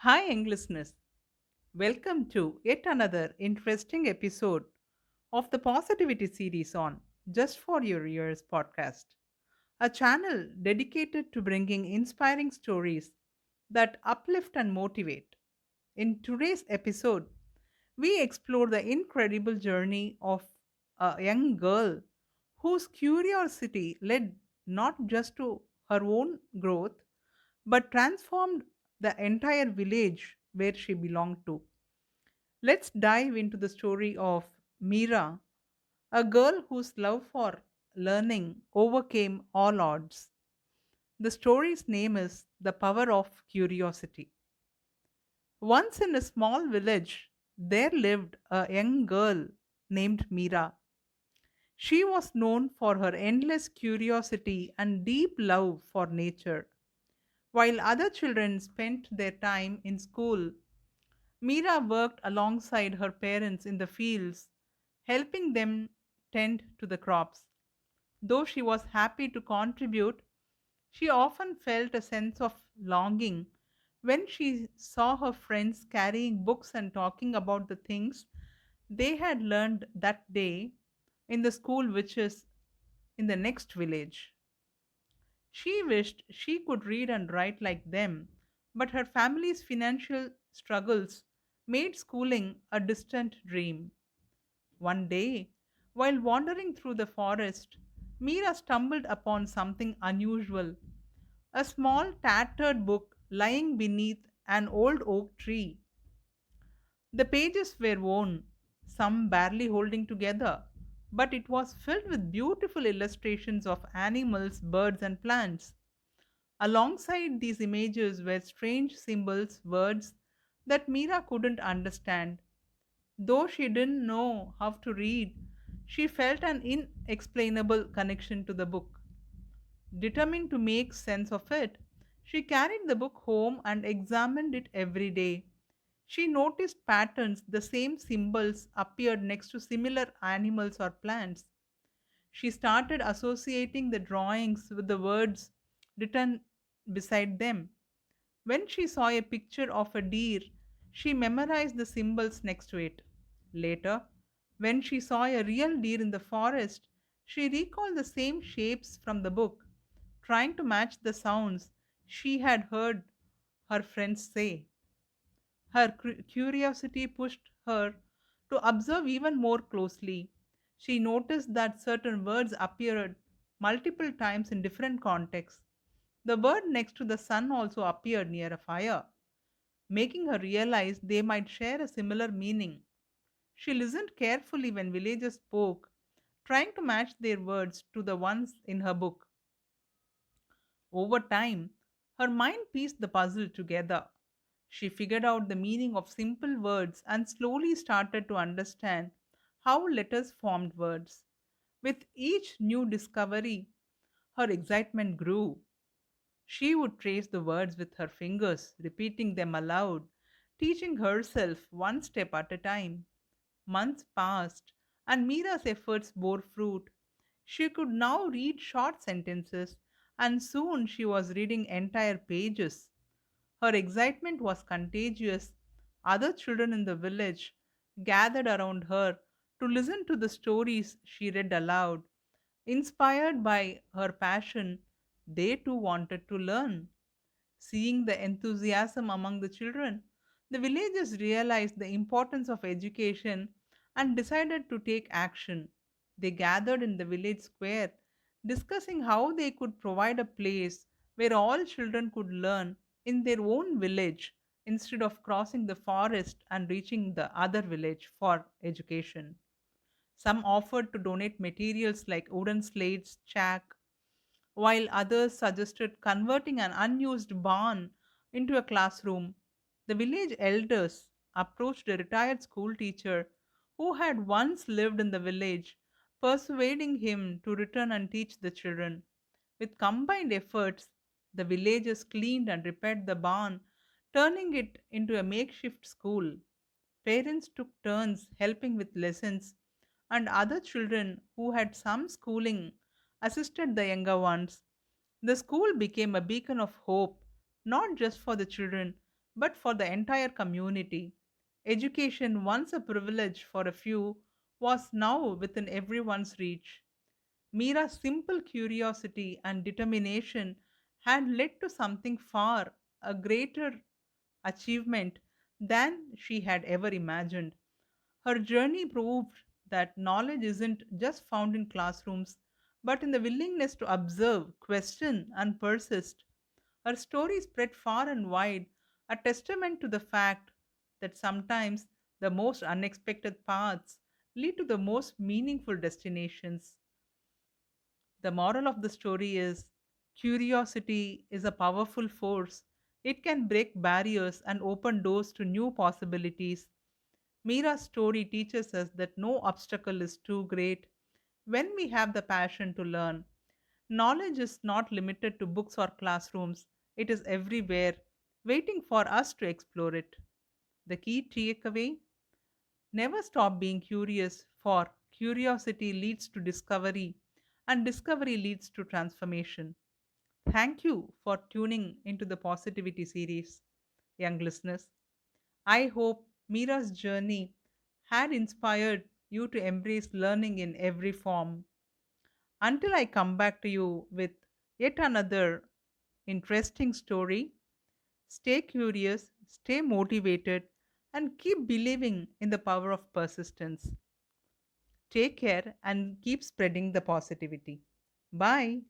Hi, young listeners. Welcome to yet another interesting episode of the Positivity series on Just for Your Ears podcast, a channel dedicated to bringing inspiring stories that uplift and motivate. In today's episode, we explore the incredible journey of a young girl whose curiosity led not just to her own growth but transformed the entire village where she belonged to. Let's dive into the story of Mira, a girl whose love for learning overcame all odds. The story's name is The Power of Curiosity. Once in a small village, there lived a young girl named Mira. She was known for her endless curiosity and deep love for nature. While other children spent their time in school, Mira worked alongside her parents in the fields, helping them tend to the crops. Though she was happy to contribute, she often felt a sense of longing when she saw her friends carrying books and talking about the things they had learned that day in the school, which is in the next village. She wished she could read and write like them, but her family's financial struggles made schooling a distant dream. One day, while wandering through the forest, Mira stumbled upon something unusual, a small tattered book lying beneath an old oak tree. The pages were worn, some barely holding together, but it was filled with beautiful illustrations of animals, birds, and plants. Alongside these images were strange symbols, words that Mira couldn't understand. Though she didn't know how to read, she felt an inexplainable connection to the book. Determined to make sense of it, she carried the book home and examined it every day. She noticed patterns, the same symbols appeared next to similar animals or plants. She started associating the drawings with the words written beside them. When she saw a picture of a deer, she memorized the symbols next to it. Later, when she saw a real deer in the forest, she recalled the same shapes from the book, trying to match the sounds she had heard her friends say. Her curiosity pushed her to observe even more closely. She noticed that certain words appeared multiple times in different contexts. The bird next to the sun also appeared near a fire, making her realize they might share a similar meaning. She listened carefully when villagers spoke, trying to match their words to the ones in her book. Over time, her mind pieced the puzzle together. She figured out the meaning of simple words and slowly started to understand how letters formed words. With each new discovery, her excitement grew. She would trace the words with her fingers, repeating them aloud, teaching herself one step at a time. Months passed, and Mira's efforts bore fruit. She could now read short sentences, and soon she was reading entire pages. Her excitement was contagious. Other children in the village gathered around her to listen to the stories she read aloud. Inspired by her passion, they too wanted to learn. Seeing the enthusiasm among the children, the villagers realized the importance of education and decided to take action. They gathered in the village square, discussing how they could provide a place where all children could learn in their own village instead of crossing the forest and reaching the other village for education. Some offered to donate materials like wooden slates, chalk, while others suggested converting an unused barn into a classroom. The village elders approached a retired school teacher who had once lived in the village, persuading him to return and teach the children. With combined efforts, the villagers cleaned and repaired the barn, turning it into a makeshift school. Parents took turns helping with lessons, and other children who had some schooling assisted the younger ones. The school became a beacon of hope, not just for the children, but for the entire community. Education, once a privilege for a few, was now within everyone's reach. Mira's simple curiosity and determination had led to something far a greater achievement than she had ever imagined. Her journey proved that knowledge isn't just found in classrooms, but in the willingness to observe, question, and persist. Her story spread far and wide, a testament to the fact that sometimes the most unexpected paths lead to the most meaningful destinations. The moral of the story is curiosity is a powerful force. It can break barriers and open doors to new possibilities. Mira's story teaches us that no obstacle is too great when we have the passion to learn. Knowledge is not limited to books or classrooms, it is everywhere, waiting for us to explore it. The key takeaway: never stop being curious, for curiosity leads to discovery, and discovery leads to transformation. Thank you for tuning into the Positivity series, young listeners. I hope Mira's journey had inspired you to embrace learning in every form. Until I come back to you with yet another interesting story, stay curious, stay motivated, and keep believing in the power of persistence. Take care and keep spreading the positivity. Bye.